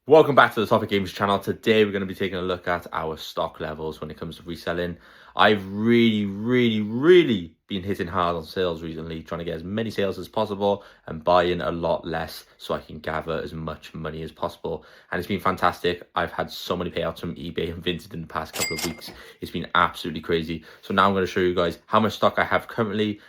Welcome back to the Toffee Games channel. Today we're going to be taking a look at our stock levels when it comes to reselling. I've really been hitting hard on sales recently, trying to get as many sales as possible and buy in a lot less so I can gather as much money as possible. And it's been fantastic. I've had so many payouts from eBay and Vinted in the past couple of weeks. It's been absolutely crazy. So now I'm going to show you guys how much stock I have currently.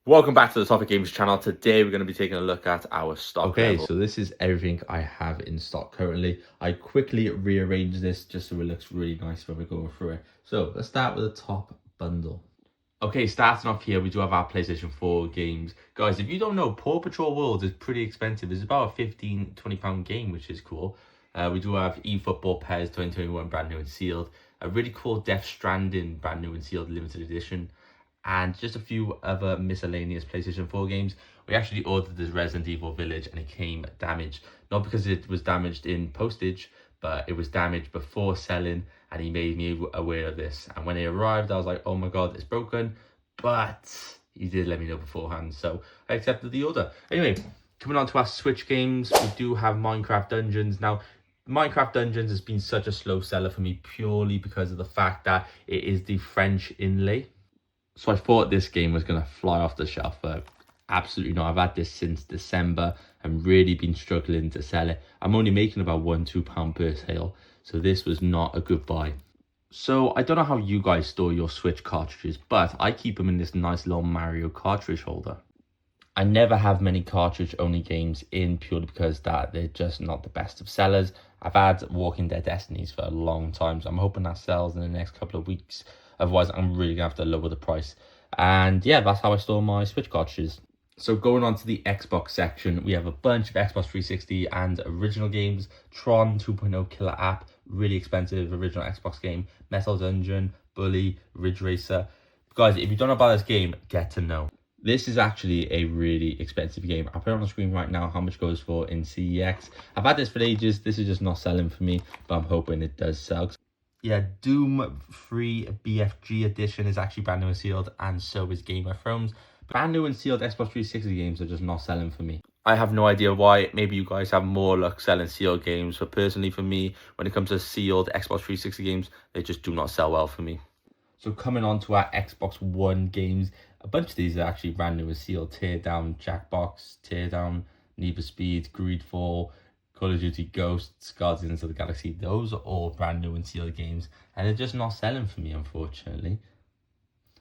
Welcome back to the Toffee Games channel. Today we're going to be taking a look at our stock level. So this is everything I have in stock currently. I quickly rearranged this just so it looks really nice when we're going through it. So let's start with the top bundle. Okay, starting off here, we do have our PlayStation 4 games. Guys, if you don't know, Paw Patrol World is pretty expensive. It's about a £15-20 game, which is cool. We do have eFootball Pairs 2021 brand new and sealed. A really cool Death Stranding brand new and sealed limited edition. And just a few other miscellaneous PlayStation 4 games. We actually ordered this Resident Evil Village and it came damaged. Not because it was damaged in postage, but it was damaged before selling, and he made me aware of this. And when it arrived, I was like, oh my god, it's broken. But he did let me know beforehand, so I accepted the order. Anyway, coming on to our Switch games, we do have Minecraft Dungeons. Now, Minecraft Dungeons has been such a slow seller for me purely because of the fact that it is the French inlay. So I thought this game was going to fly off the shelf, but absolutely not. I've had this since December and really been struggling to sell it. I'm only making about £1-2 per sale, so this was not a good buy. So I don't know how you guys store your Switch cartridges, but I keep them in this nice little Mario cartridge holder. I never have many cartridge-only games in purely because that they're just not the best of sellers. I've had Walking Dead Destinies for a long time, so I'm hoping that sells in the next couple of weeks. Otherwise, I'm really gonna have to lower the price. And yeah, that's how I store my Switch cartridges. So going on to the Xbox section, we have a bunch of Xbox 360 and original games. Tron 2.0 Killer App, really expensive original Xbox game. Metal Dungeon, Bully, Ridge Racer. Guys, if you don't know about this game, get to know. This is actually a really expensive game. I'll put it on the screen right now how much it goes for in CEX. I've had this for ages. This is just not selling for me, but I'm hoping it does sell. Yeah, Doom 3 BFG edition is actually brand new and sealed, and so is Game of Thrones. Brand new and sealed Xbox 360 games are just not selling for me. I have no idea why. Maybe you guys have more luck selling sealed games, but personally for me, when it comes to sealed Xbox 360 games, they just do not sell well for me. So coming on to our Xbox One games, a bunch of these are actually brand new and sealed. Teardown, Jackbox, Teardown, Need for Speed, Greedfall, Call of Duty Ghosts, Guardians of the Galaxy. Those are all brand new and sealed games, and they're just not selling for me, unfortunately.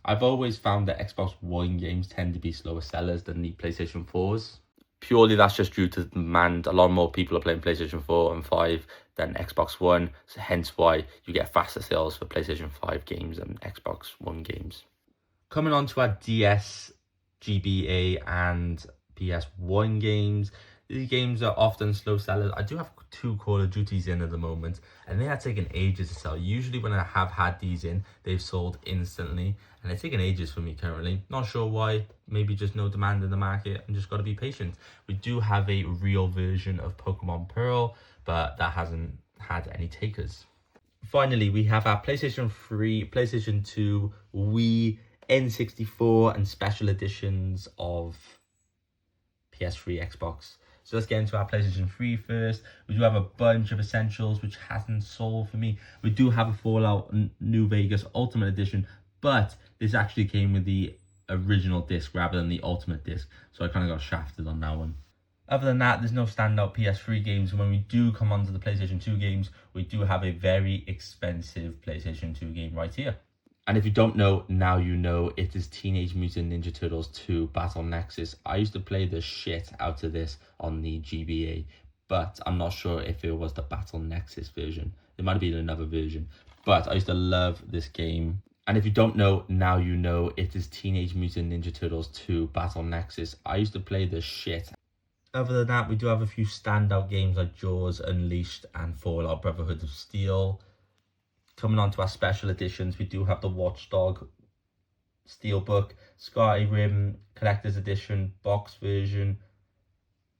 I've always found that Xbox One games tend to be slower sellers than the PlayStation 4s. Purely that's just due to demand. A lot more people are playing PlayStation 4 and 5 than Xbox One, so hence why you get faster sales for PlayStation 5 games than Xbox One games. Coming on to our DS, GBA and PS1 games. These games are often slow sellers. I do have 2 Call of Duties in at the moment, and they are taking ages to sell. Usually when I have had these in, they've sold instantly, and they're taking ages for me currently. Not sure why, maybe just no demand in the market and just got to be patient. We do have a real version of Pokemon Pearl, but that hasn't had any takers. Finally, we have our PlayStation 3, PlayStation 2, Wii, N64, and special editions of PS3, Xbox. So let's get into our PlayStation 3 first. We do have a bunch of essentials which hasn't sold for me. We do have a Fallout New Vegas Ultimate Edition, but this actually came with the original disc rather than the Ultimate disc, so I kind of got shafted on that one. Other than that, there's no standout PS3 games. When we do come onto the PlayStation 2 games, we do have a very expensive PlayStation 2 game right here. And if you don't know, now you know, it is Teenage Mutant Ninja Turtles 2 Battle Nexus. I used to play the shit out of this on the GBA, but I'm not sure if it was the Battle Nexus version. It might have been another version, but I used to love this game. And if you don't know, now you know, it is Teenage Mutant Ninja Turtles 2 Battle Nexus. I used to play the shit. Other than that, we do have a few standout games like Jaws Unleashed and Fallout Brotherhood of Steel. Coming on to our special editions, we do have the Watchdog Steelbook, Skyrim Collector's Edition, box version,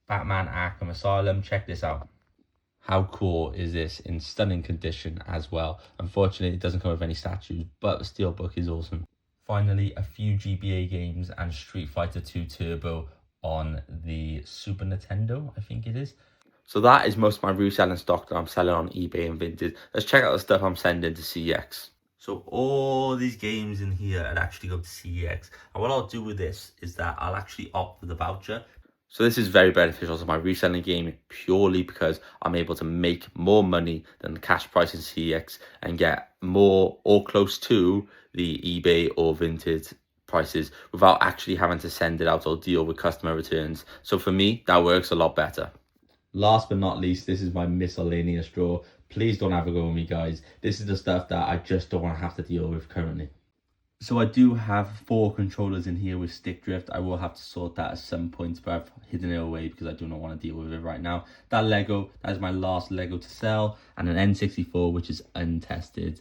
Batman Arkham Asylum. Check this out. How cool is this in stunning condition as well? Unfortunately, it doesn't come with any statues, but the Steelbook is awesome. Finally, a few GBA games and Street Fighter 2 Turbo on the Super Nintendo, I think it is. So that is most of my reselling stock that I'm selling on eBay and Vinted. Let's check out the stuff I'm sending to CX. So all these games in here would actually go to CEX. And what I'll do with this is that I'll actually opt for the voucher. So this is very beneficial to my reselling game purely because I'm able to make more money than the cash price in CEX and get more or close to the eBay or Vinted prices without actually having to send it out or deal with customer returns. So for me, that works a lot better. Last but not least, this is my miscellaneous drawer. Please don't have a go with me, guys. This is the stuff that I just don't want to have to deal with currently. So I do have 4 controllers in here with stick drift. I will have to sort that at some point, but I've hidden it away because I do not want to deal with it right now. That Lego, that is my last Lego to sell, and an N64, which is untested.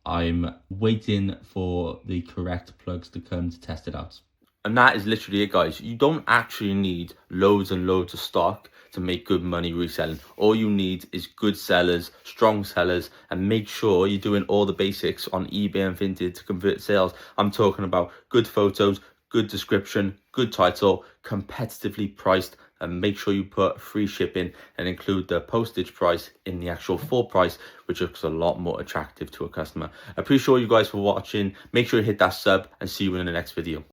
I'm waiting for the correct plugs to come to test it out. And that is literally it, guys. You don't actually need loads and loads of stock to make good money reselling. All you need is good sellers, strong sellers, and make sure you're doing all the basics on eBay and Vinted to convert sales. I'm talking about good photos, good description, good title, competitively priced, and make sure you put free shipping and include the postage price in the actual full price, which looks a lot more attractive to a customer. I appreciate you guys for watching. Make sure you hit that sub and see you in the next video.